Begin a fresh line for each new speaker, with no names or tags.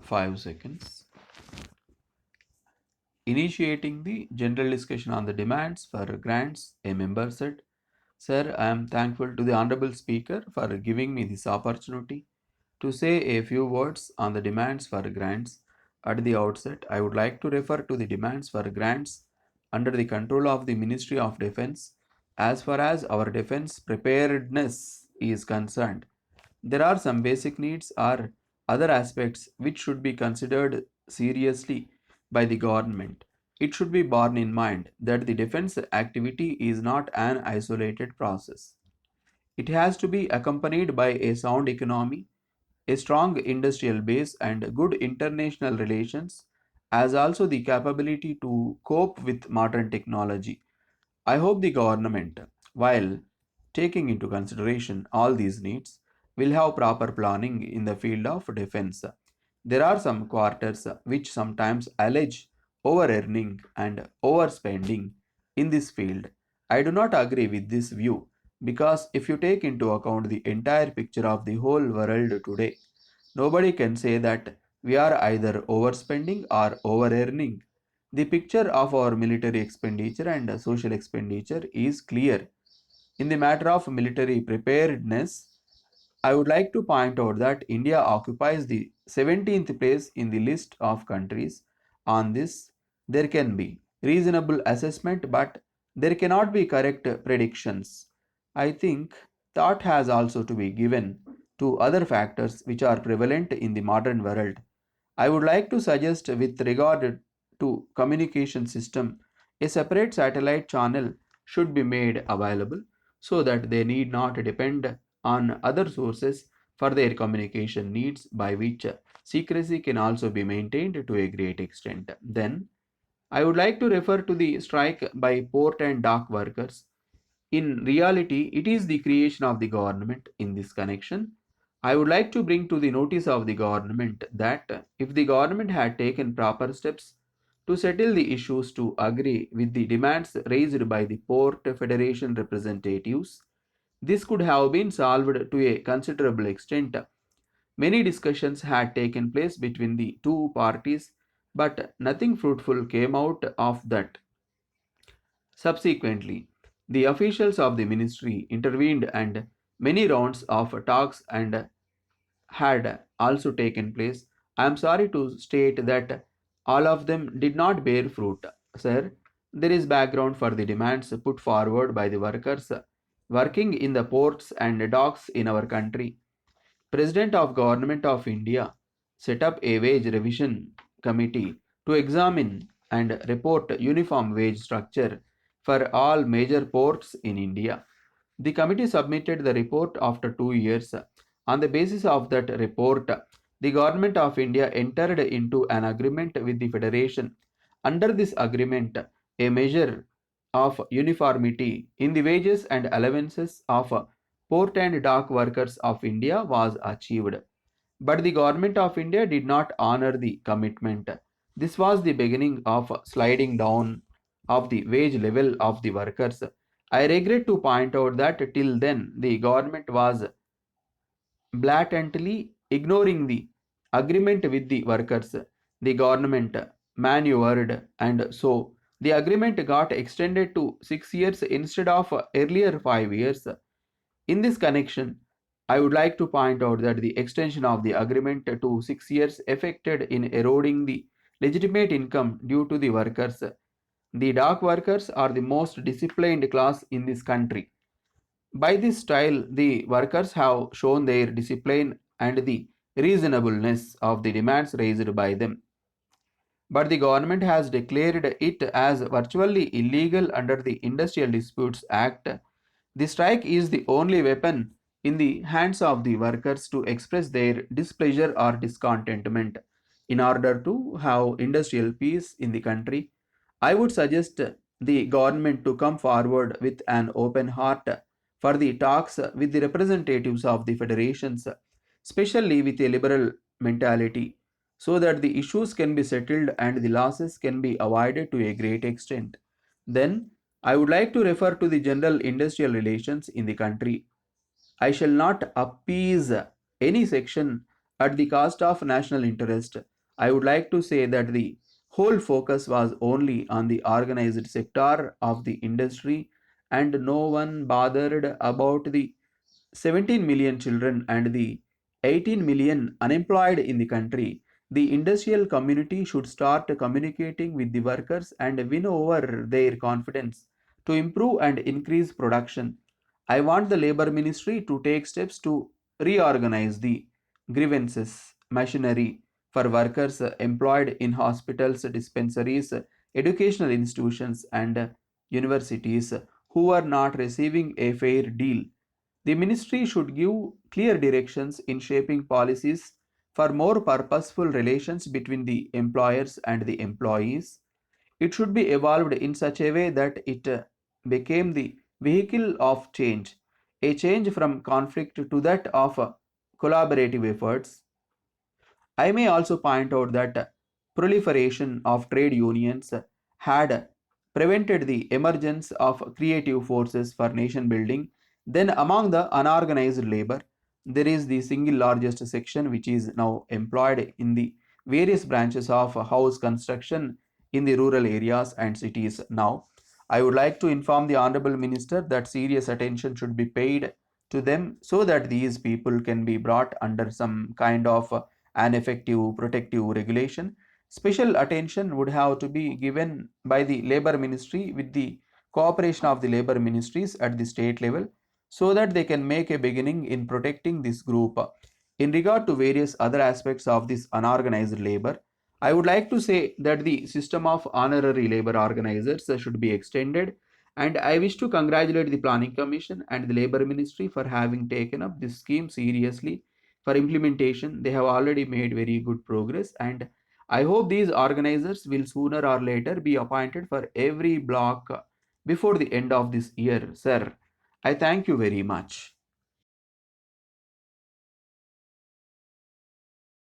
5 seconds. Initiating the general discussion on the demands for grants, a member said, "Sir, I am thankful to the Honorable Speaker for giving me this opportunity to say a few words on the demands for grants. At the outset, I would like to refer to the demands for grants under the control of the Ministry of Defense as far as our defense preparedness is concerned. There are some basic needs or other aspects which should be considered seriously by the government. It should be borne in mind that the defense activity is not an isolated process. It has to be accompanied by a sound economy, a strong industrial base, and good international relations, as also the capability to cope with modern technology. I hope the government, while taking into consideration all these needs, will have proper planning in the field of defense. There are some quarters which sometimes allege over earning and overspending in this field. I do not agree with this view because if you take into account the entire picture of the whole world today, nobody can say that we are either overspending or over earning. The picture of our military expenditure and social expenditure is clear. In the matter of military preparedness, I would like to point out that India occupies the 17th place in the list of countries. On this, there can be reasonable assessment, but there cannot be correct predictions. I think thought has also to be given to other factors which are prevalent in the modern world. I would like to suggest with regard to communication system, a separate satellite channel should be made available so that they need not depend on other sources for their communication needs, by which secrecy can also be maintained to a great extent. Then I would like to refer to the strike by port and dock workers. In reality, it is the creation of the government in this connection. I would like to bring to the notice of the government that if the government had taken proper steps to settle the issues to agree with the demands raised by the Port Federation representatives, this could have been solved to a considerable extent. Many discussions had taken place between the two parties, but nothing fruitful came out of that. Subsequently, the officials of the ministry intervened and many rounds of talks and had also taken place. I am sorry to state that all of them did not bear fruit. Sir, there is background for the demands put forward by the workers working in the ports and docks in our country. President of Government of India set up a wage revision committee to examine and report uniform wage structure for all major ports in India. The committee submitted the report after 2 years. On the basis of that report, the Government of India entered into an agreement with the Federation. Under this agreement, a measure of uniformity in the wages and allowances of port and dock workers of India was achieved. But the Government of India did not honor the commitment. This was the beginning of sliding down of the wage level of the workers. I regret to point out that till then the government was blatantly ignoring the agreement with the workers. The government maneuvered, and so the agreement got extended to 6 years instead of earlier 5 years. In this connection, I would like to point out that the extension of the agreement to 6 years affected in eroding the legitimate income due to the workers. The dock workers are the most disciplined class in this country. By this style, the workers have shown their discipline and the reasonableness of the demands raised by them. But the government has declared it as virtually illegal under the Industrial Disputes Act. The strike is the only weapon in the hands of the workers to express their displeasure or discontentment. In order to have industrial peace in the country, I would suggest the government to come forward with an open heart for the talks with the representatives of the federations, especially with a liberal mentality, so that the issues can be settled and the losses can be avoided to a great extent. Then, I would like to refer to the general industrial relations in the country. I shall not appease any section at the cost of national interest. I would like to say that the whole focus was only on the organized sector of the industry, and no one bothered about the 17 million children and the 18 million unemployed in the country. The industrial community should start communicating with the workers and win over their confidence to improve and increase production. I want the labor ministry to take steps to reorganize the grievances machinery for workers employed in hospitals, dispensaries, educational institutions, and universities who are not receiving a fair deal. The ministry should give clear directions in shaping policies for more purposeful relations between the employers and the employees. It should be evolved in such a way that it became the vehicle of change, a change from conflict to that of collaborative efforts. I may also point out that proliferation of trade unions had prevented the emergence of creative forces for nation building. Then, among the unorganized labor, there is the single largest section which is now employed in the various branches of house construction in the rural areas and cities. Now, I would like to inform the Honorable Minister that serious attention should be paid to them so that these people can be brought under some kind of an effective protective regulation. Special attention would have to be given by the Labor Ministry with the cooperation of the labor ministries at the state level so that they can make a beginning in protecting this group. In regard to various other aspects of this unorganized labor, I would like to say that the system of honorary labor organizers should be extended, and I wish to congratulate the Planning Commission and the Labor Ministry for having taken up this scheme seriously for implementation. They have already made very good progress, and I hope these organizers will sooner or later be appointed for every block before the end of this year. Sir, I thank you very much.